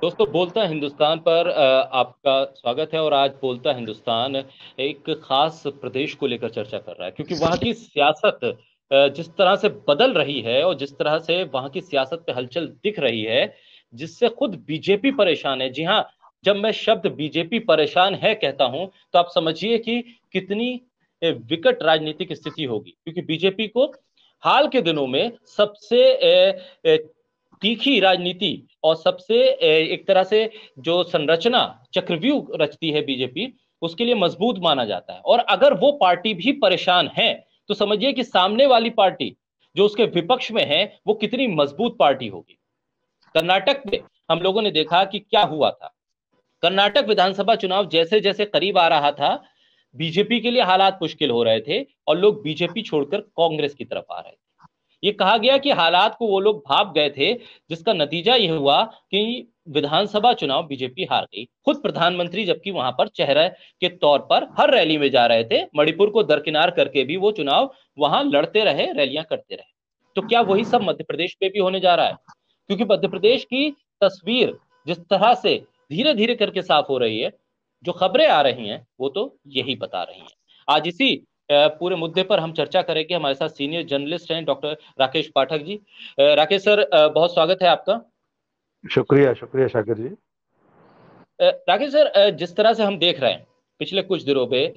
दोस्तों, बोलता हिंदुस्तान पर आपका स्वागत है। और आज बोलता हिंदुस्तान एक खास प्रदेश को लेकर चर्चा कर रहा है, क्योंकि वहाँ की सियासत जिस तरह से बदल रही है और जिस तरह से वहाँ की सियासत पे हलचल दिख रही है, जिससे खुद बीजेपी परेशान है। जी हाँ, जब मैं शब्द बीजेपी परेशान है कहता हूं, तो आप समझिए कि कितनी विकट राजनीतिक स्थिति होगी, क्योंकि बीजेपी को हाल के दिनों में सबसे तीखी राजनीति और सबसे एक तरह से जो संरचना चक्रव्यूह रचती है बीजेपी, उसके लिए मजबूत माना जाता है। और अगर वो पार्टी भी परेशान है, तो समझिए कि सामने वाली पार्टी जो उसके विपक्ष में है, वो कितनी मजबूत पार्टी होगी। कर्नाटक में हम लोगों ने देखा कि क्या हुआ था। कर्नाटक विधानसभा चुनाव जैसे जैसे करीब आ रहा था, बीजेपी के लिए हालात मुश्किल हो रहे थे और लोग बीजेपी छोड़कर कांग्रेस की तरफ आ रहे थे। ये कहा गया कि हालात को वो लोग भाप गए थे, जिसका नतीजा यह हुआ कि विधानसभा चुनाव बीजेपी हार गई। खुद प्रधानमंत्री जबकि वहां पर चेहरे के तौर पर हर रैली में जा रहे थे, मणिपुर को दरकिनार करके भी वो चुनाव वहां लड़ते रहे, रैलियां करते रहे। तो क्या वही सब मध्य प्रदेश में भी होने जा रहा है? क्योंकि मध्य प्रदेश की तस्वीर जिस तरह से धीरे धीरे करके साफ हो रही है, जो खबरें आ रही हैं वो तो यही बता रही हैं। आज इसी पूरे मुद्दे पर हम चर्चा करेंगे। हमारे साथ सीनियर जर्नलिस्ट हैं डॉक्टर राकेश पाठक जी। राकेश सर, बहुत स्वागत है आपका। शुक्रिया शुक्रिया शाकिर जी। राकेश सर, जिस तरह से हम देख रहे हैं पिछले कुछ दिनों पे,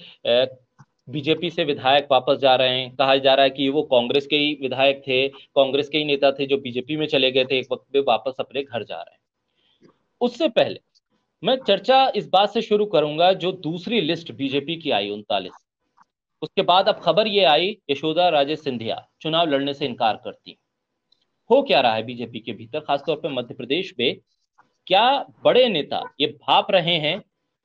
बीजेपी से विधायक वापस जा रहे हैं। कहा जा रहा है कि वो कांग्रेस के ही विधायक थे, कांग्रेस के ही नेता थे जो बीजेपी में चले गए थे, एक वक्त पे वापस अपने घर जा रहे हैं। उससे पहले मैं चर्चा इस बात से शुरू करूंगा, जो दूसरी लिस्ट बीजेपी की आई 39, उसके बाद अब खबर ये आई यशोदा राजे सिंधिया चुनाव लड़ने से इनकार करती। हो क्या रहा है बीजेपी के भीतर, खासतौर पर मध्य प्रदेश में? क्या बड़े नेता ये भाप रहे हैं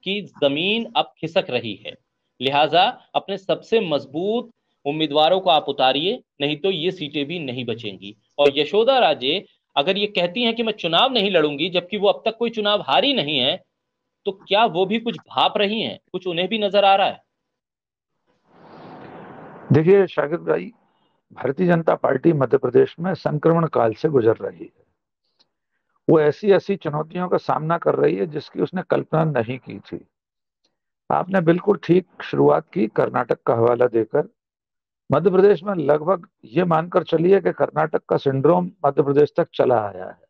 कि जमीन अब खिसक रही है, लिहाजा अपने सबसे मजबूत उम्मीदवारों को आप उतारिए, नहीं तो ये सीटें भी नहीं बचेंगी? और यशोदा राजे अगर ये कहती हैं कि मैं चुनाव नहीं लड़ूंगी, जबकि वो अब तक कोई चुनाव हारी नहीं है, तो क्या वो भी कुछ भाप रही हैं? कुछ उन्हें भी नजर आ रहा है? देखिए शाकिर भाई, भारतीय जनता पार्टी मध्य प्रदेश में संक्रमण काल से गुजर रही है। वो ऐसी ऐसी चुनौतियों का सामना कर रही है जिसकी उसने कल्पना नहीं की थी। आपने बिल्कुल ठीक शुरुआत की कर्नाटक का हवाला देकर। मध्य प्रदेश में लगभग ये मानकर चलिए कि कर्नाटक का सिंड्रोम मध्य प्रदेश तक चला आया है।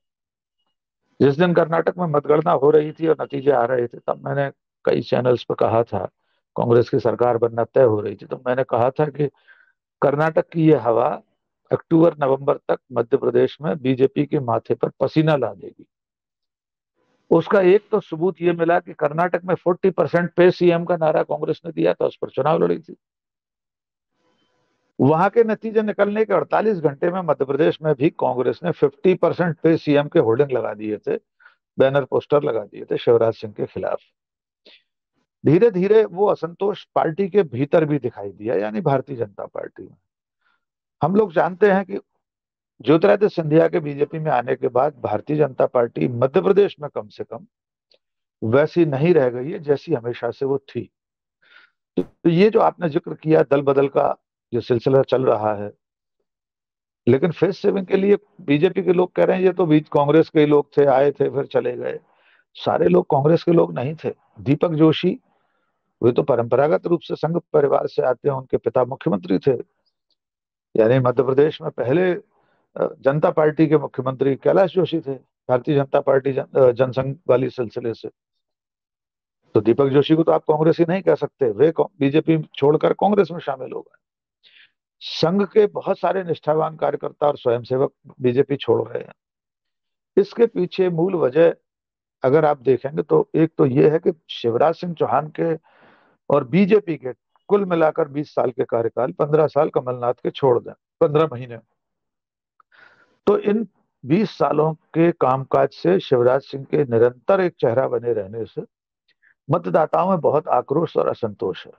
जिस दिन कर्नाटक में मतगणना हो रही थी और नतीजे आ रहे थे, तब मैंने कई चैनल्स पर कहा था, कांग्रेस की सरकार बनना तय हो रही थी, तो मैंने कहा था कि कर्नाटक की ये हवा अक्टूबर नवंबर तक मध्य प्रदेश में बीजेपी के माथे पर पसीना ला देगी। उसका एक तो सबूत ये मिला कि कर्नाटक में 40% पे सीएम का नारा कांग्रेस ने दिया था, उस पर चुनाव लड़ी थी। वहां के नतीजे निकलने के 48 घंटे में मध्य प्रदेश में भी कांग्रेस ने 50% पे सीएम के होर्डिंग लगा दिए थे, बैनर पोस्टर लगा दिए थे शिवराज सिंह के खिलाफ। धीरे धीरे वो असंतोष पार्टी के भीतर भी दिखाई दिया, यानी भारतीय जनता पार्टी में। हम लोग जानते हैं कि ज्योतिरादित्य सिंधिया के बीजेपी में आने के बाद भारतीय जनता पार्टी मध्य प्रदेश में कम से कम वैसी नहीं रह गई है जैसी हमेशा से वो थी। तो ये जो आपने जिक्र किया, दल बदल का जो सिलसिला चल रहा है, लेकिन फेस सेविंग के लिए बीजेपी के लोग कह रहे हैं ये तो बीच कांग्रेस के लोग थे, आए थे फिर चले गए। सारे लोग कांग्रेस के लोग नहीं थे। दीपक जोशी, वे तो परंपरागत रूप से संघ परिवार से आते हैं, उनके पिता मुख्यमंत्री थे। यानी मध्य प्रदेश में पहले जनता पार्टी के मुख्यमंत्री कैलाश जोशी थे, भारतीय जनता पार्टी जनसंघ वाली सिलसिले से। तो दीपक जोशी को तो आप कांग्रेस ही नहीं कह सकते, वे बीजेपी छोड़कर कांग्रेस में शामिल हो गए। संघ के बहुत सारे निष्ठावान कार्यकर्ता और स्वयंसेवक बीजेपी छोड़ रहे हैं। इसके पीछे मूल वजह अगर आप देखेंगे तो एक तो ये है कि शिवराज सिंह चौहान के और बीजेपी के कुल मिलाकर 20 साल के कार्यकाल, 15 साल कमलनाथ के छोड़ दें, 15 महीने, तो इन 20 सालों के कामकाज से, शिवराज सिंह के निरंतर एक चेहरा बने रहने से मतदाताओं में बहुत आक्रोश और असंतोष है।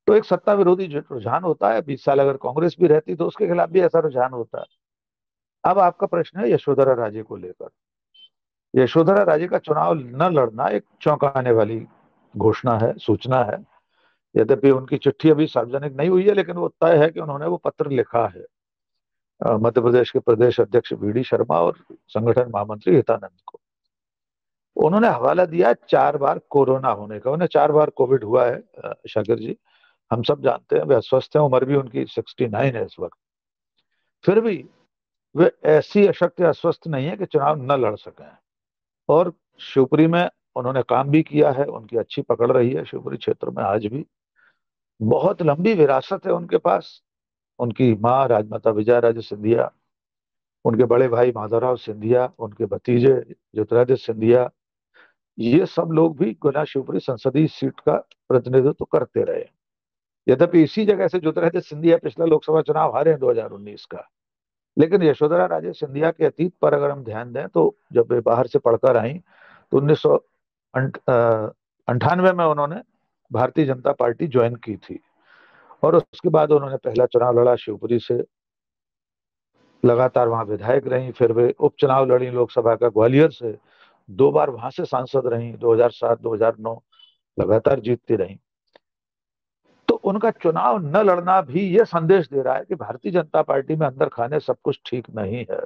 तो एक सत्ता विरोधी जो रुझान होता है, 20 साल अगर कांग्रेस भी रहती तो उसके खिलाफ भी ऐसा रुझान होता है। अब आपका प्रश्न है यशोधरा राजे को लेकर। यशोधरा राजे का चुनाव न लड़ना एक चौंकाने वाली घोषणा है, सूचना है। यद्यपि उनकी चिट्ठी अभी सार्वजनिक नहीं हुई है, लेकिन वो तय है कि उन्होंने वो पत्र लिखा है मध्य प्रदेश के प्रदेश अध्यक्ष वी डी शर्मा और संगठन महामंत्री हितानंद को। उन्होंने हवाला दिया 4 बार कोरोना होने का। उन्हें 4 बार कोविड हुआ है शाकिर जी, हम सब जानते हैं। वे अस्वस्थ हैं, उम्र भी उनकी 69 है इस वक्त। फिर भी वे ऐसी अशक्त या अस्वस्थ नहीं है कि चुनाव न लड़ सके। और शिवपुरी में उन्होंने काम भी किया है, उनकी अच्छी पकड़ रही है शिवपुरी क्षेत्र में आज भी। बहुत लंबी विरासत है उनके पास। उनकी माँ राजमाता विजया राजे सिंधिया, उनके बड़े भाई माधवराव सिंधिया, उनके भतीजे ज्योतिरादित्य सिंधिया, ये सब लोग भी गुना शिवपुरी संसदीय सीट का प्रतिनिधित्व करते रहे। यद्यपि इसी जगह से ज्योतिरादित्य सिंधिया पिछला लोकसभा चुनाव हारे हैं 2019 का। लेकिन यशोधरा राजे सिंधिया के अतीत पर अगर हम ध्यान दें तो जब वे बाहर से पढ़कर आई तो 1998 में उन्होंने भारतीय जनता पार्टी ज्वाइन की थी। और उसके बाद उन्होंने पहला चुनाव लड़ा शिवपुरी से, लगातार वहां विधायक रही। फिर वे उपचुनाव लड़ी लोकसभा का ग्वालियर से, 2 बार वहां से सांसद रही, 2007 2009 लगातार जीतती रही। तो उनका चुनाव न लड़ना भी ये संदेश दे रहा है कि भारतीय जनता पार्टी में अंदर खाने सब कुछ ठीक नहीं है।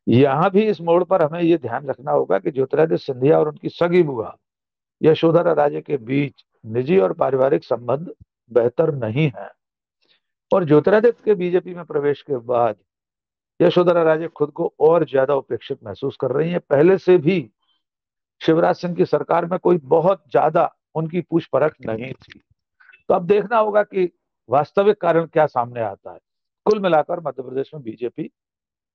यहां भी इस मोड़ पर हमें ये ध्यान रखना होगा कि ज्योतिरादित्य सिंधिया और उनकी सगी बुआ यशोधरा राजे के बीच निजी और पारिवारिक संबंध बेहतर नहीं है। और ज्योतिरादित्य के बीजेपी में प्रवेश के बाद यशोधरा राजे खुद को और ज्यादा उपेक्षित महसूस कर रही हैं। पहले से भी शिवराज सिंह की सरकार में कोई बहुत ज्यादा उनकी पूछ परख नहीं थी। तो अब देखना होगा कि वास्तविक कारण क्या सामने आता है। कुल मिलाकर मध्य प्रदेश में बीजेपी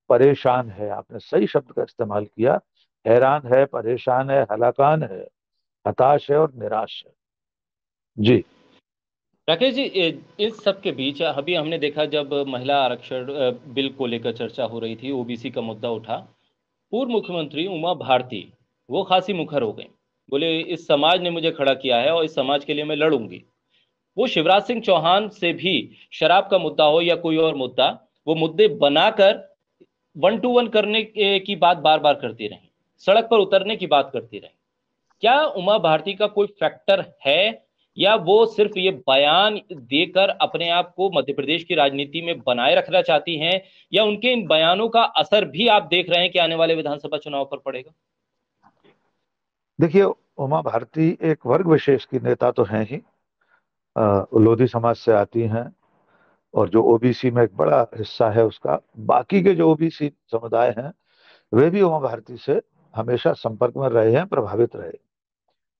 परेशान है, आपने सही शब्द का इस्तेमाल किया। हैरान है, परेशान है, हलाकान है, हताश है और निराश है। जी। राकेश जी, इस सब के बीच अभी हमने देखा जब महिला आरक्षण बिल को लेकर चर्चा हो रही थी, ओबीसी का मुद्दा उठा, पूर्व मुख्यमंत्री उमा भारती वो खासी मुखर हो गई। बोले इस समाज ने मुझे खड़ा किया है और इस समाज के लिए मैं लड़ूंगी। वो शिवराज सिंह चौहान से भी शराब का मुद्दा हो या कोई और मुद्दा, वो मुद्दे बनाकर 1-to-1 करने की बात बार बार करती रही, सड़क पर उतरने की बात करती रही। क्या उमा भारती का कोई फैक्टर है, या वो सिर्फ ये बयान देकर अपने आप को मध्य प्रदेश की राजनीति में बनाए रखना चाहती हैं, या उनके इन बयानों का असर भी आप देख रहे हैं कि आने वाले विधानसभा चुनाव पर पड़ेगा? देखिए, उमा भारती एक वर्ग विशेष की नेता तो हैं ही। लोधी समाज से आती हैं और जो ओबीसी में एक बड़ा हिस्सा है उसका, बाकी के जो ओबीसी समुदाय हैं वे भी उमा भारती से हमेशा संपर्क में रहे हैं, प्रभावित रहे।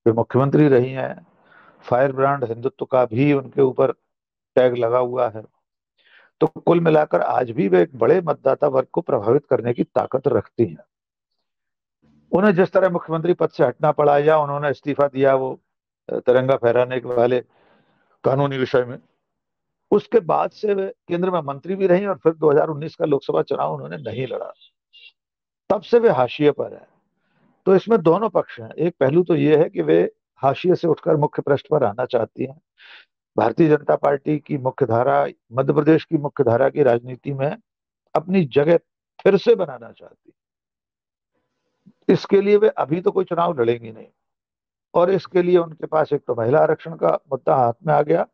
वे मुख्यमंत्री रही हैं, फायर ब्रांड हिंदुत्व का भी उनके ऊपर टैग लगा हुआ है। तो कुल मिलाकर आज भी वे एक बड़े मतदाता वर्ग को प्रभावित करने की ताकत रखती हैं। उन्हें जिस तरह मुख्यमंत्री पद से हटना पड़ा या उन्होंने इस्तीफा दिया वो तिरंगा फहराने के वाले कानूनी विषय में, उसके बाद से वे केंद्र में मंत्री भी रही और फिर 2019 का लोकसभा चुनाव उन्होंने नहीं लड़ा। तब से वे हाशिए पर है। तो इसमें दोनों पक्ष हैं। एक पहलू तो ये है कि वे हाशिए से उठकर मुख्य पृष्ठ पर आना चाहती हैं, भारतीय जनता पार्टी की मुख्यधारा, मध्य प्रदेश की मुख्यधारा की राजनीति में अपनी जगह फिर से बनाना चाहती है। इसके लिए वे अभी तो कोई चुनाव लड़ेंगी नहीं। और इसके लिए उनके पास एक तो महिला आरक्षण का मुद्दा हाथ में आ गया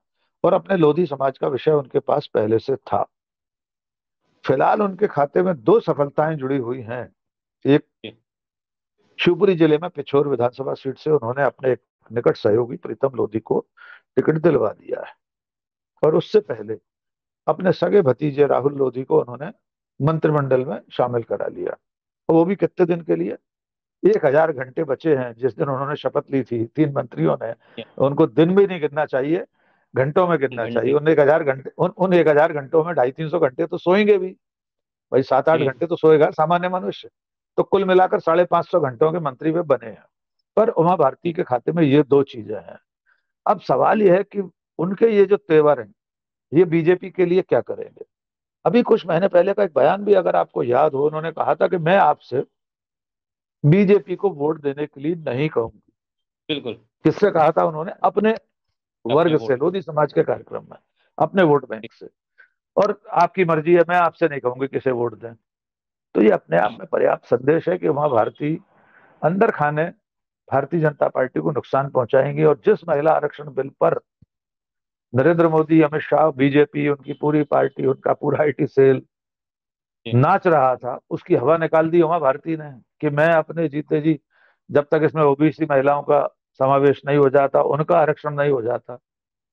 और अपने लोधी समाज का विषय उनके पास पहले से था। फिलहाल उनके खाते में 2 सफलताएं जुड़ी हुई हैं। एक, शिवपुरी जिले में पिछोर विधानसभा सीट से उन्होंने अपने एक निकट सहयोगी प्रीतम लोधी को टिकट दिलवा दिया है। और उससे पहले अपने सगे भतीजे राहुल लोधी को उन्होंने मंत्रिमंडल में शामिल करा लिया। और वो भी कितने दिन के लिए? 1,000 घंटे बचे हैं। जिस दिन उन्होंने शपथ ली थी 3 मंत्रियों ने, उनको दिन भी नहीं गिनना चाहिए, घंटों में गिनना चाहिए। घंटे। उन 1,000 घंटे, उन 1,000 घंटों में 250-300 घंटे तो सोएंगे भी। भाई 7-8 घंटे तो सोएगा सामान्य मनुष्य। तो कुल मिलाकर 550 घंटों के मंत्री वे बने हैं। पर उमा भारती के खाते में ये 2 चीजें हैं। अब सवाल यह है कि उनके ये जो तेवर हैं ये बीजेपी के लिए क्या करेंगे। अभी कुछ महीने पहले का एक बयान भी अगर आपको याद हो, उन्होंने कहा था कि मैं आपसे बीजेपी को वोट देने के लिए नहीं कहूंगी। बिल्कुल। किससे कहा था उन्होंने? अपने अपने वर्ग से, वोट। लोधी समाज के कार्यक्रम में, अपने वोट बैंक से। और आपकी मर्जी है, मैं आपसे नहीं कहूंगी किसे वोट दें। तो ये अपने आप में पर्याप्त संदेश है कि वहां भारतीय अंदर खाने भारतीय जनता पार्टी को नुकसान पहुंचाएंगी। और जिस महिला आरक्षण बिल पर नरेंद्र मोदी, अमित शाह, बीजेपी, उनकी पूरी पार्टी, उनका पूरा आईटी सेल नाच रहा था, उसकी हवा निकाल दी उमा भारती ने कि मैं अपने जीते जी जब तक इसमें ओबीसी महिलाओं का समावेश नहीं हो जाता, उनका आरक्षण नहीं हो जाता,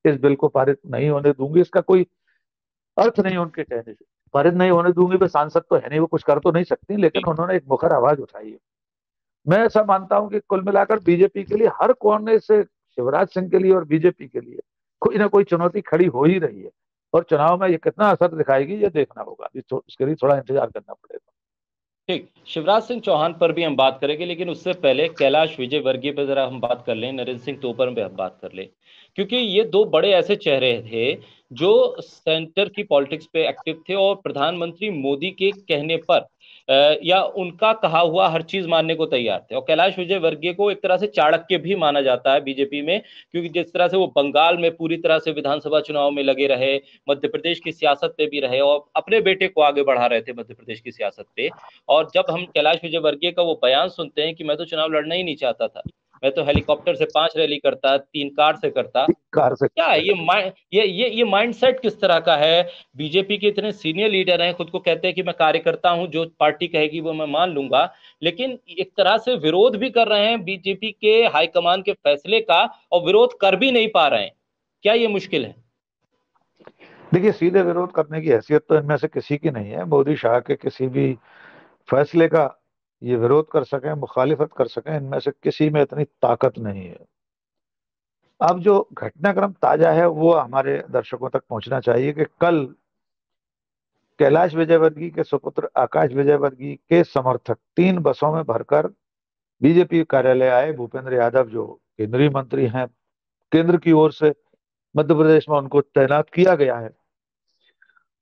इस बिल को पारित नहीं होने दूंगी। इसका कोई अर्थ नहीं उनके कहने से पारित नहीं होने दूंगी। वे सांसद तो है नहीं, वो कुछ कर तो नहीं सकती, लेकिन उन्होंने एक मुखर आवाज उठाई है। मैं ऐसा मानता हूं कि कुल मिलाकर बीजेपी के लिए हर कोने से, शिवराज सिंह के लिए और बीजेपी के लिए कोई ना कोई चुनौती खड़ी हो ही रही है। और चुनाव में ये कितना असर दिखाएगी ये देखना होगा, इसके लिए थोड़ा इंतजार करना पड़ेगा। ठीक, शिवराज सिंह चौहान पर भी हम बात करेंगे, लेकिन उससे पहले कैलाश विजयवर्गीय पर जरा हम बात कर लें, नरेंद्र सिंह तोमर पे हम बात कर लें, क्योंकि ये दो बड़े ऐसे चेहरे थे जो सेंटर की पॉलिटिक्स पे एक्टिव थे और प्रधानमंत्री मोदी के कहने पर या उनका कहा हुआ हर चीज मानने को तैयार थे। और कैलाश विजयवर्गीय को एक तरह से चाणक्य भी माना जाता है बीजेपी में, क्योंकि जिस तरह से वो बंगाल में पूरी तरह से विधानसभा चुनाव में लगे रहे, मध्य प्रदेश की सियासत पे भी रहे और अपने बेटे को आगे बढ़ा रहे थे मध्य प्रदेश की सियासत पे। और जब हम कैलाश विजयवर्गीय का वो बयान सुनते हैं कि मैं तो चुनाव लड़ना ही नहीं चाहता था, मैं तो हेलीकॉप्टर से 5 रैली करता, 3 कार से करता, कार से क्या है ये ये माइंडसेट किस तरह का है? बीजेपी के इतने सीनियर लीडर हैं, खुद को कहते हैं कि मैं कार्यकर्ता हूं, जो पार्टी कहेगी वो मैं मान लूंगा, लेकिन एक तरह से विरोध भी कर रहे हैं बीजेपी के हाईकमान के फैसले का और विरोध कर भी नहीं पा रहे हैं। क्या ये मुश्किल है? देखिए, सीधे विरोध करने की हैसियत तो इनमें से किसी की नहीं है। मोदी शाह के किसी भी फैसले का ये विरोध कर सकें, मुखालिफत कर सकें, इनमें से किसी में इतनी ताकत नहीं है। अब जो घटनाक्रम ताजा है वो हमारे दर्शकों तक पहुंचना चाहिए कि कल कैलाश विजयवर्गीय के सुपुत्र आकाश विजयवर्गीय के समर्थक 3 बसों में भरकर बीजेपी कार्यालय आए। भूपेंद्र यादव जो केंद्रीय मंत्री हैं, केंद्र की ओर से मध्य प्रदेश में उनको तैनात किया गया है,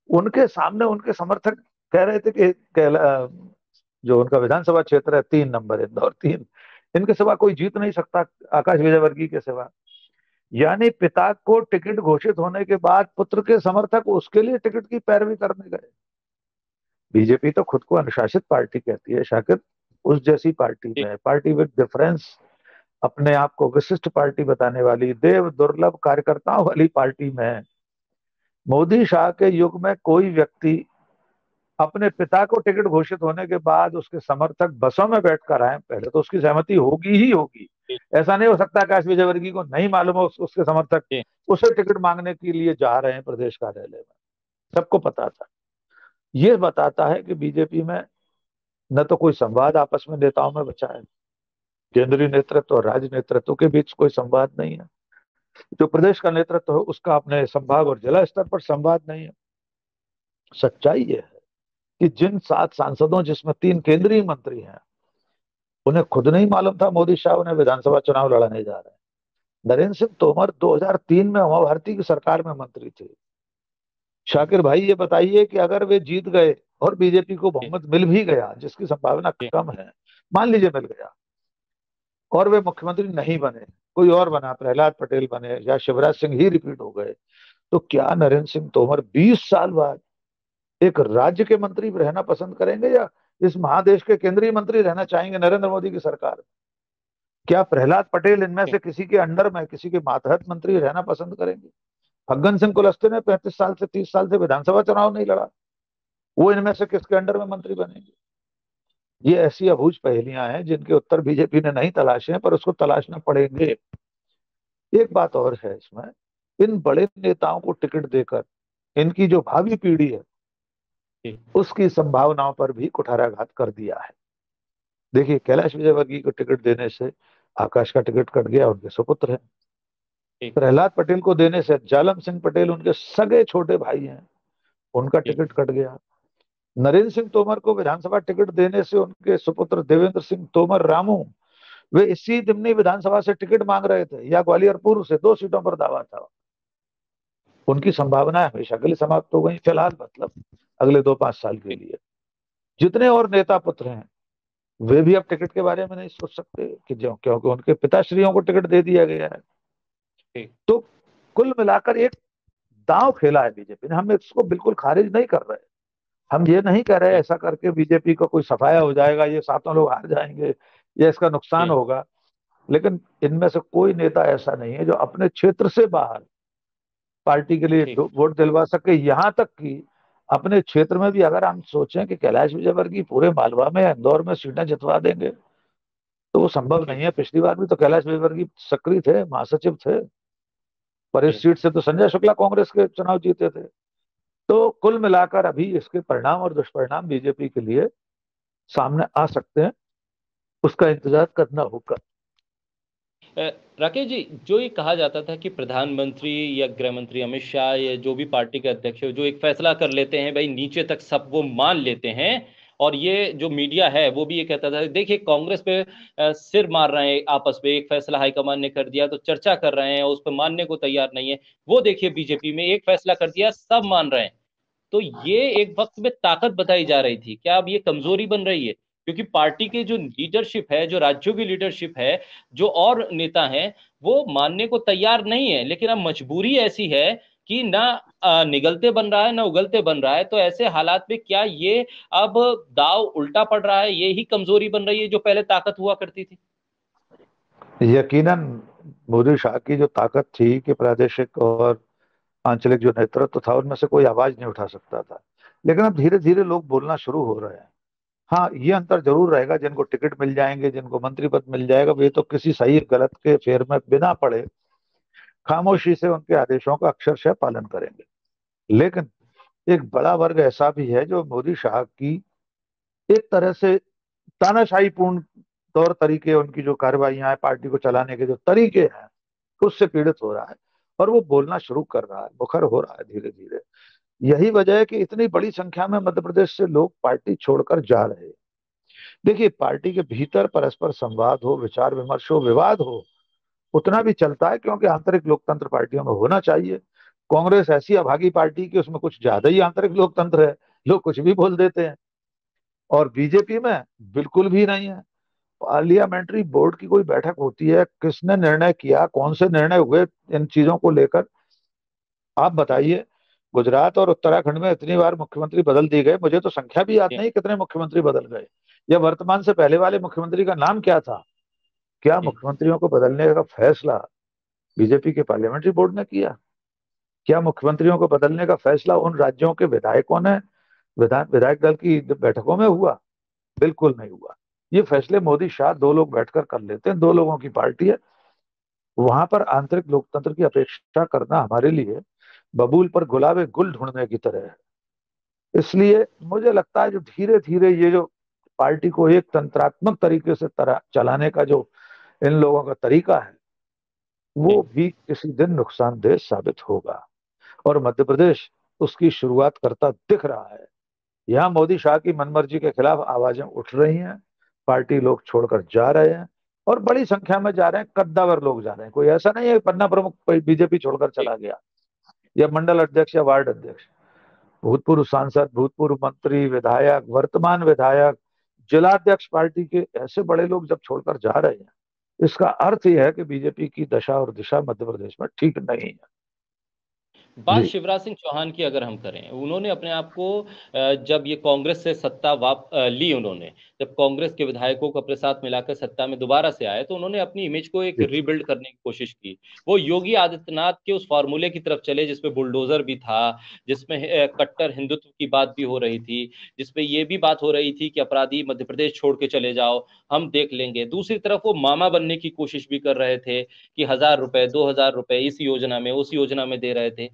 उनके सामने उनके समर्थक कह रहे थे कि जो उनका विधानसभा क्षेत्र है 3 नंबर, इंदौर 3, इनके सिवा कोई जीत नहीं सकता आकाश विजयवर्गीय के सिवा। यानी पिता को टिकट घोषित होने के बाद पुत्र के समर्थक उसके लिए टिकट की पैरवी करने गए। बीजेपी तो खुद को अनुशासित पार्टी कहती है शाकिर, उस जैसी पार्टी में, पार्टी विद डिफरेंस, अपने आप को विशिष्ट पार्टी बताने वाली, देव दुर्लभ कार्यकर्ताओं वाली पार्टी में मोदी शाह के युग में कोई व्यक्ति अपने पिता को टिकट घोषित होने के बाद उसके समर्थक बसों में बैठकर आए, पहले तो उसकी सहमति होगी ही होगी। ऐसा नहीं हो सकता आकाश विजयवर्गीय को नहीं मालूम हो उसके समर्थक उसे टिकट मांगने के लिए जा रहे हैं प्रदेश कार्यालय में, सबको पता था। ये बताता है कि बीजेपी में न तो कोई संवाद आपस में नेताओं में बचा है, केंद्रीय नेतृत्व और राज्य नेतृत्व के बीच कोई संवाद नहीं है, जो प्रदेश का नेतृत्व है उसका अपने संभाग और जिला स्तर पर संवाद नहीं है। सच्चाई ये है कि जिन 7 सांसदों जिसमें 3 केंद्रीय मंत्री हैं, उन्हें खुद नहीं मालूम था मोदी शाह उन्हें विधानसभा चुनाव लड़ाने जा रहे हैं। नरेंद्र सिंह तोमर 2003 में उमा भारती की सरकार में मंत्री थे। शाकिर भाई ये बताइए कि अगर वे जीत गए और बीजेपी को बहुमत मिल भी गया, जिसकी संभावना कम है, मान लीजिए मिल गया, और वे मुख्यमंत्री नहीं बने, कोई और बना, प्रहलाद पटेल बने या शिवराज सिंह ही रिपीट हो गए, तो क्या नरेंद्र सिंह तोमर 20 साल बाद एक राज्य के मंत्री रहना पसंद करेंगे या इस महादेश के केंद्रीय मंत्री रहना चाहेंगे नरेंद्र मोदी की सरकार में? क्या प्रहलाद पटेल इनमें से किसी के अंडर में, किसी के मातहत मंत्री रहना पसंद करेंगे? फग्गन सिंह कुलस्ते ने 35 साल से 30 साल से विधानसभा चुनाव नहीं लड़ा, वो इनमें से किसके अंडर में मंत्री बनेंगे? ये ऐसी अबूझ पहेलियां हैं जिनके उत्तर बीजेपी ने नहीं तलाशे हैं, पर उसको तलाशना पड़ेंगे। एक बात और है इसमें, इन बड़े नेताओं को टिकट देकर इनकी जो भावी पीढ़ी है उसकी संभावनाओं पर भी कुठाराघात कर दिया है। देखिए, कैलाश विजयवर्गीय को टिकट देने से आकाश का टिकट कट गया, उनके सुपुत्र हैं। प्रहलाद पटेल को देने से जालम सिंह पटेल उनके सगे छोटे भाई हैं, उनका टिकट कट गया। नरेंद्र सिंह तोमर को विधानसभा टिकट देने से उनके सुपुत्र देवेंद्र सिंह तोमर रामू, वे इसी दिमनी विधानसभा से टिकट मांग रहे थे या ग्वालियर पूर्व से, 2 सीटों पर दावा था। उनकी संभावनाएं हमेशा के लिए समाप्त हो गई फिलहाल, मतलब अगले 2-5 साल के लिए। जितने और नेता पुत्र हैं वे भी अब टिकट के बारे में नहीं सोच सकते कि जो, क्योंकि उनके पिताश्रियों को टिकट दे दिया गया है। तो कुल मिलाकर एक दांव खेला है बीजेपी ने। हम इसको बिल्कुल खारिज नहीं कर रहे, हम ये नहीं कह रहे ऐसा करके बीजेपी को कोई सफाया हो जाएगा, ये 7 लोग हार जाएंगे या इसका नुकसान होगा, लेकिन इनमें से कोई नेता ऐसा नहीं है जो अपने क्षेत्र से बाहर पार्टी के लिए वोट दिलवा सके। यहां तक कि अपने क्षेत्र में भी अगर हम सोचें कि कैलाश विजयवर्गीय पूरे मालवा में, इंदौर में सीटें जितवा देंगे, तो वो संभव जी नहीं है। पिछली बार भी तो कैलाश विजयवर्गीय सक्रिय थे, महासचिव थे, पर इस जी। सीट से तो संजय शुक्ला कांग्रेस के चुनाव जीते थे। तो कुल मिलाकर अभी इसके परिणाम और दुष्परिणाम बीजेपी के लिए सामने आ सकते हैं, उसका इंतजार करना होगा। अ, राकेश जी, जो ये कहा जाता था कि प्रधानमंत्री या गृह मंत्री अमित शाह या जो भी पार्टी के अध्यक्ष हो, जो एक फैसला कर लेते हैं भाई, नीचे तक सब वो मान लेते हैं। और ये जो मीडिया है वो भी ये कहता था, देखिए कांग्रेस पे सिर मार रहे हैं आपस में, एक फैसला हाईकमान ने कर दिया तो चर्चा कर रहे हैं, उस पर मानने को तैयार नहीं है। वो देखिए बीजेपी में एक फैसला कर दिया, सब मान रहे हैं। तो ये एक वक्त में ताकत बताई जा रही थी, क्या अब ये कमजोरी बन रही है? क्योंकि पार्टी के जो लीडरशिप है, जो राज्यों की लीडरशिप है, जो और नेता हैं, वो मानने को तैयार नहीं है, लेकिन अब मजबूरी ऐसी है कि ना निगलते बन रहा है ना उगलते बन रहा है। तो ऐसे हालात में क्या ये अब दाव उल्टा पड़ रहा है, ये ही कमजोरी बन रही है जो पहले ताकत हुआ करती थी? यकीनन मोदी शाह की जो ताकत थी कि प्रादेशिक और आंचलिक जो नेतृत्व था उनमें से कोई आवाज नहीं उठा सकता था, लेकिन अब धीरे धीरे लोग बोलना शुरू हो रहे हैं। हाँ, ये अंतर जरूर रहेगा, जिनको टिकट मिल जाएंगे, जिनको मंत्री पद मिल जाएगा, वे तो किसी सही गलत के फेर में बिना पड़े जी खामोशी से उनके आदेशों का अक्षरशः पालन करेंगे। लेकिन एक बड़ा वर्ग ऐसा भी है जो मोदी शाह की एक तरह से तानाशाही पूर्ण तौर तरीके, उनकी जो कार्रवाइयां हैं, पार्टी को चलाने के जो तरीके हैं, उससे पीड़ित हो रहा है। और वो बोलना शुरू कर रहा है, मुखर हो रहा है धीरे धीरे। यही वजह है कि इतनी बड़ी संख्या में मध्य प्रदेश से लोग पार्टी छोड़कर जा रहे हैं। देखिए, पार्टी के भीतर परस्पर संवाद हो, विचार विमर्श हो, विवाद हो, उतना भी चलता है, क्योंकि आंतरिक लोकतंत्र पार्टियों में होना चाहिए। कांग्रेस ऐसी अभागी पार्टी कि उसमें कुछ ज्यादा ही आंतरिक लोकतंत्र है, लोग कुछ भी बोल देते हैं। और बीजेपी में बिल्कुल भी नहीं है। पार्लियामेंट्री बोर्ड की कोई बैठक होती है, किसने निर्णय किया, कौन से निर्णय हुए इन चीजों को लेकर, आप बताइए। गुजरात और उत्तराखंड में इतनी बार मुख्यमंत्री बदल दिए गए, मुझे तो संख्या भी याद जी नहीं कितने मुख्यमंत्री बदल गए। या वर्तमान से पहले वाले मुख्यमंत्री का नाम क्या था? क्या जी मुख्यमंत्रियों को बदलने का फैसला बीजेपी के पार्लियामेंट्री बोर्ड ने किया? क्या मुख्यमंत्रियों को बदलने का फैसला उन राज्यों के विधायकों ने विधायक दल की बैठकों में हुआ? बिल्कुल नहीं हुआ। ये फैसले मोदी शाह दो लोग बैठकर कर लेते हैं, दो लोगों की पार्टी है। वहां पर आंतरिक लोकतंत्र की अपेक्षा करना हमारे लिए बबूल पर गुलाबे गुल ढूंढने की तरह है। इसलिए मुझे लगता है जो धीरे धीरे ये जो पार्टी को एक तंत्रात्मक तरीके से चलाने का जो इन लोगों का तरीका है, वो जी भी किसी दिन नुकसानदेह साबित होगा। और मध्य प्रदेश उसकी शुरुआत करता दिख रहा है। यहाँ मोदी शाह की मनमर्जी के खिलाफ आवाजें उठ रही हैं, पार्टी लोग छोड़कर जा रहे हैं, और बड़ी संख्या में जा रहे हैं, कद्दावर लोग जा रहे हैं। कोई ऐसा नहीं है पन्ना प्रमुख कोई बीजेपी छोड़कर जी। चला गया, या मंडल अध्यक्ष या वार्ड अध्यक्ष। भूतपूर्व सांसद, भूतपूर्व मंत्री, विधायक, वर्तमान विधायक, जिलाध्यक्ष पार्टी के, ऐसे बड़े लोग जब छोड़कर जा रहे हैं, इसका अर्थ यह है कि बीजेपी की दशा और दिशा मध्य प्रदेश में ठीक नहीं है। बात जी। शिवराज सिंह चौहान की अगर हम करें, उन्होंने अपने आप को जब ये कांग्रेस से सत्ता ली, उन्होंने जब कांग्रेस के विधायकों को अपने साथ मिलाकर सत्ता में दोबारा से आए, तो उन्होंने अपनी इमेज को एक जी। रीबिल्ड करने की कोशिश की। वो योगी आदित्यनाथ के उस फार्मूले की तरफ चले जिसमें बुलडोजर भी था, जिसमें कट्टर हिंदुत्व की बात भी हो रही थी, जिसमें ये भी बात हो रही थी कि अपराधी मध्य प्रदेश छोड़ के चले जाओ, हम देख लेंगे। दूसरी तरफ वो मामा बनने की कोशिश भी कर रहे थे कि 1,000 रुपए 2,000 रुपए इस योजना में उस योजना में दे रहे थे।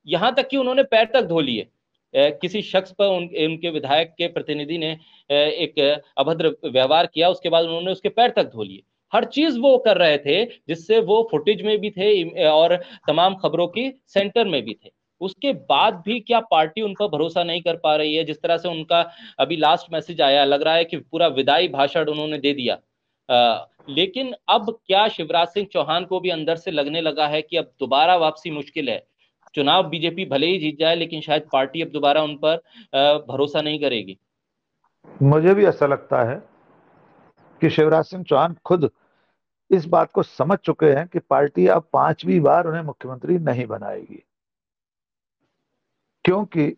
यहां तक कि उन्होंने पैर तक धो लिए। किसी शख्स पर उनके विधायक के प्रतिनिधि ने एक अभद्र व्यवहार किया, उसके बाद उन्होंने उसके पैर तक धो लिए। हर चीज वो कर रहे थे जिससे वो फुटेज में भी थे और तमाम खबरों की सेंटर में भी थे। उसके बाद भी क्या पार्टी उन पर भरोसा नहीं कर पा रही है? जिस तरह से उनका अभी लास्ट मैसेज आया, लग रहा है कि पूरा विदाई भाषण उन्होंने दे दिया। लेकिन अब क्या शिवराज सिंह चौहान को भी अंदर से लगने लगा है कि अब दोबारा वापसी मुश्किल है? चुनाव बीजेपी भले ही जीत जाए, लेकिन शायद पार्टी अब दोबारा उन पर भरोसा नहीं करेगी। मुझे भी ऐसा लगता है कि शिवराज सिंह चौहान खुद इस बात को समझ चुके हैं कि पार्टी अब पांचवी बार उन्हें मुख्यमंत्री नहीं बनाएगी, क्योंकि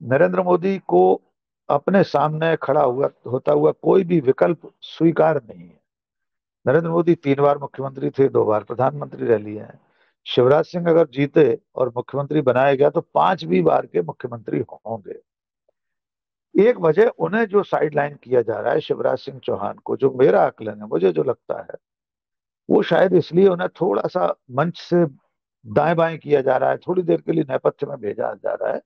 नरेंद्र मोदी को अपने सामने खड़ा हुआ होता हुआ कोई भी विकल्प स्वीकार नहीं है। नरेंद्र मोदी 3 बार मुख्यमंत्री थे, 2 बार प्रधानमंत्री रह लिए हैं। शिवराज सिंह अगर जीते और मुख्यमंत्री बनाया गया तो 5वीं बार के मुख्यमंत्री होंगे। एक वजह उन्हें जो साइडलाइन किया जा रहा है शिवराज सिंह चौहान को, जो मेरा आकलन है, मुझे जो लगता है, वो शायद इसलिए उन्हें थोड़ा सा मंच से दाएं बाएं किया जा रहा है, थोड़ी देर के लिए नेपथ्य में भेजा जा रहा है,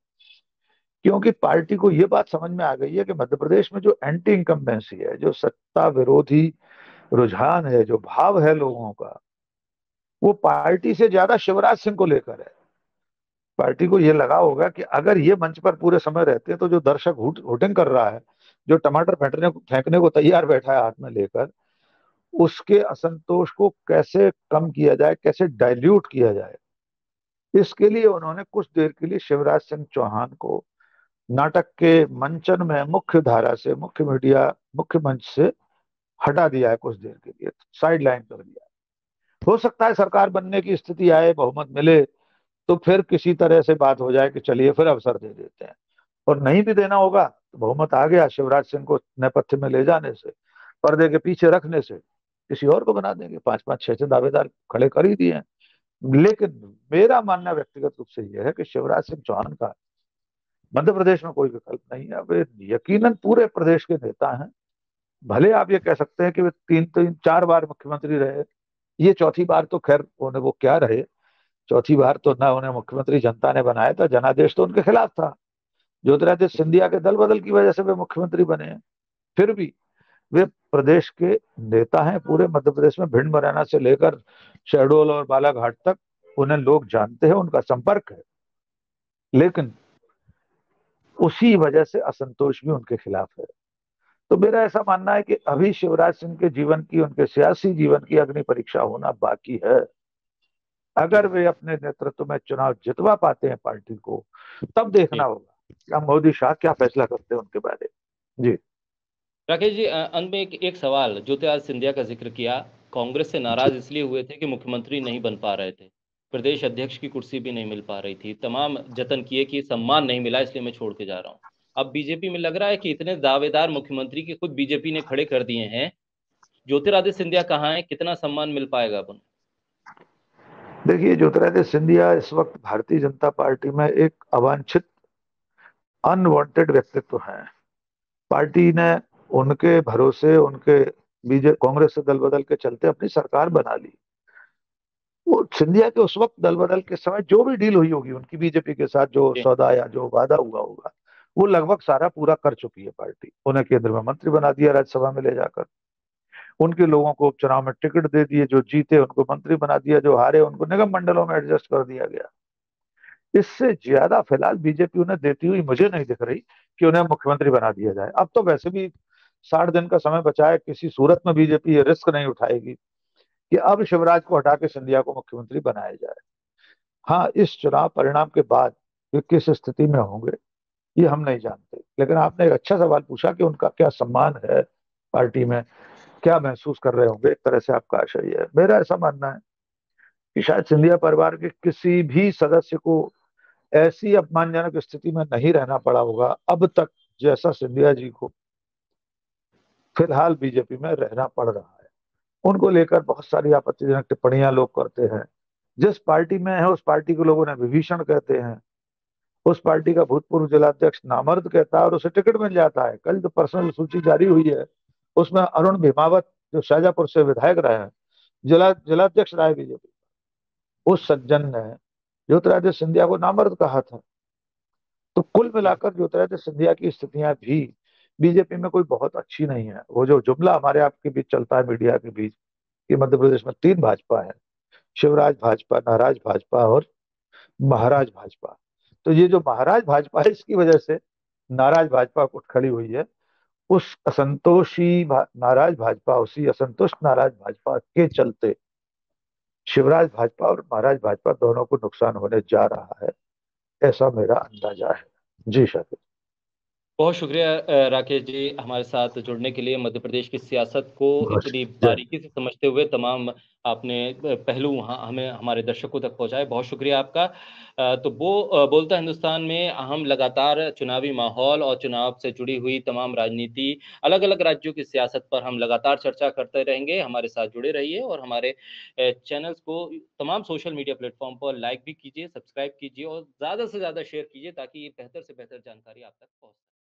क्योंकि पार्टी को ये बात समझ में आ गई है कि मध्य प्रदेश में जो एंटी इनकम्बेंसी है, जो सत्ता विरोधी रुझान है, जो भाव है लोगों का, वो पार्टी से ज्यादा शिवराज सिंह को लेकर है। पार्टी को ये लगा होगा कि अगर ये मंच पर पूरे समय रहते हैं तो जो दर्शक हुटिंग कर रहा है, जो टमाटर फेंकने फेंकने को तैयार बैठा है हाथ में लेकर, उसके असंतोष को कैसे कम किया जाए, कैसे डाइल्यूट किया जाए, इसके लिए उन्होंने कुछ देर के लिए शिवराज सिंह चौहान को नाटक के मंचन में मुख्य धारा से, मुख्य मीडिया, मुख्य मंच से हटा दिया है, कुछ देर के लिए साइड लाइन कर दिया है। हो सकता है सरकार बनने की स्थिति आए, बहुमत मिले, तो फिर किसी तरह से बात हो जाए कि चलिए फिर अवसर दे देते हैं। और नहीं भी देना होगा तो बहुमत आ गया, शिवराज सिंह को नेपथ्य में ले जाने से, पर्दे के पीछे रखने से किसी और को बना देंगे, पांच पांच छह छह दावेदार खड़े कर ही दिए हैं। लेकिन मेरा मानना व्यक्तिगत रूप से यह है कि शिवराज सिंह चौहान का मध्य प्रदेश में कोई विकल्प नहीं है। वे यकीनन पूरे प्रदेश के नेता हैं। भले आप ये कह सकते हैं कि वे तीन तीन चार बार मुख्यमंत्री रहे, ये चौथी बार तो खैर उन्हें वो क्या रहे, चौथी बार तो ना उन्हें मुख्यमंत्री जनता ने बनाया था, जनादेश तो उनके खिलाफ था। ज्योतिरादित्य सिंधिया के दल बदल की वजह से वे मुख्यमंत्री बने हैं। फिर भी वे प्रदेश के नेता हैं, पूरे मध्य प्रदेश में भिंड मुरैना से लेकर शहडोल और बालाघाट तक उन्हें लोग जानते हैं, उनका संपर्क है। लेकिन उसी वजह से असंतोष भी उनके खिलाफ है। तो मेरा ऐसा मानना है कि अभी शिवराज सिंह के जीवन की, उनके सियासी जीवन की अग्नि परीक्षा होना बाकी है। अगर जी। वे अपने नेतृत्व में चुनाव जितवा पाते हैं पार्टी को, तब देखना जी होगा क्या मोदी शाह क्या फैसला करते हैं उनके बारे में। जी। राकेश जी, अंत में एक सवाल, ज्योतिरादित्य सिंधिया का जिक्र किया। कांग्रेस से जी। नाराज इसलिए हुए थे कि मुख्यमंत्री नहीं बन पा रहे थे, प्रदेश अध्यक्ष की कुर्सी भी नहीं मिल पा रही थी, तमाम जतन किए कि सम्मान नहीं मिला इसलिए मैं छोड़ के जा रहा हूँ। अब बीजेपी में लग रहा है कि इतने दावेदार मुख्यमंत्री की खुद बीजेपी ने खड़े कर दिए हैं, ज्योतिरादित्य सिंधिया कहाँ है, कितना सम्मान मिल पाएगा अब उन्हें? देखिए, ज्योतिरादित्य सिंधिया इस वक्त भारतीय जनता पार्टी में एक अवांछित, अनवांटेड व्यक्तित्व है। पार्टी ने उनके भरोसे, उनके बीजे कांग्रेस से दल बदल के चलते अपनी सरकार बना ली। वो सिंधिया के उस वक्त दल बदल के समय जो भी डील हुई होगी उनकी बीजेपी के साथ, जो जी। सौदा या जो वादा हुआ होगा, वो लगभग सारा पूरा कर चुकी है पार्टी। उन्हें केंद्र में मंत्री बना दिया, राज्यसभा में ले जाकर उनके लोगों को उपचुनाव में टिकट दे दिए, जो जीते उनको मंत्री बना दिया, जो हारे उनको निगम मंडलों में एडजस्ट कर दिया गया। इससे ज्यादा फिलहाल बीजेपी उन्हें देती हुई मुझे नहीं दिख रही कि उन्हें मुख्यमंत्री बना दिया जाए। अब तो वैसे भी 60 दिन का समय बचा है, किसी सूरत में बीजेपी ये रिस्क नहीं उठाएगी कि अब शिवराज को हटा के सिंधिया को मुख्यमंत्री बनाया जाए। हाँ, इस चुनाव परिणाम के बाद वे किस स्थिति में होंगे ये हम नहीं जानते, लेकिन आपने एक अच्छा सवाल पूछा कि उनका क्या सम्मान है पार्टी में, क्या महसूस कर रहे होंगे, एक तरह से आपका आशय है। मेरा ऐसा मानना है कि शायद सिंधिया परिवार के किसी भी सदस्य को ऐसी अपमानजनक स्थिति में नहीं रहना पड़ा होगा अब तक, जैसा सिंधिया जी को फिलहाल बीजेपी में रहना पड़ रहा है। उनको लेकर बहुत सारी आपत्तिजनक टिप्पणियां लोग करते हैं। जिस पार्टी में है उस पार्टी के लोगों ने विभीषण कहते हैं, उस पार्टी का भूतपूर्व जिलाध्यक्ष नामर्द कहता है और उसे टिकट मिल जाता है। कल जो पर्सनल सूची जारी हुई है उसमें अरुण भीमावत, जो शाहजहापुर से विधायक रहे हैं, जिलाध्यक्ष रहे बीजेपी, उस सज्जन ने ज्योतिरादित्य सिंधिया को नामर्द कहा था। तो कुल जी। मिलाकर ज्योतिरादित्य सिंधिया की स्थितियां भी बीजेपी में कोई बहुत अच्छी नहीं है। वो जो जुमला हमारे आपके बीच चलता है मीडिया के बीच कि मध्य प्रदेश में तीन भाजपा है, शिवराज भाजपा, नाराज भाजपा और महाराज भाजपा, तो ये जो महाराज भाजपा है इसकी वजह से नाराज भाजपा उठ खड़ी हुई है। उस नाराज भाजपा, उसी असंतुष्ट नाराज भाजपा के चलते शिवराज भाजपा और महाराज भाजपा दोनों को नुकसान होने जा रहा है, ऐसा मेरा अंदाजा है। जी शाकिर। बहुत शुक्रिया राकेश जी, हमारे साथ जुड़ने के लिए। मध्य प्रदेश की सियासत को बहुत इतनी जय। बारीकी से समझते हुए तमाम आपने पहलू वहाँ हमें, हमारे दर्शकों तक पहुँचाए, बहुत शुक्रिया आपका। तो वो बोलता हिंदुस्तान में हम लगातार चुनावी माहौल और चुनाव से जुड़ी हुई तमाम राजनीति, अलग अलग राज्यों की सियासत पर हम लगातार चर्चा करते रहेंगे। हमारे साथ जुड़े रहिए और हमारे चैनल्स को तमाम सोशल मीडिया प्लेटफॉर्म पर लाइक भी कीजिए, सब्सक्राइब कीजिए और ज़्यादा से ज़्यादा शेयर कीजिए ताकि ये बेहतर से बेहतर जानकारी आप तक पहुँच सके।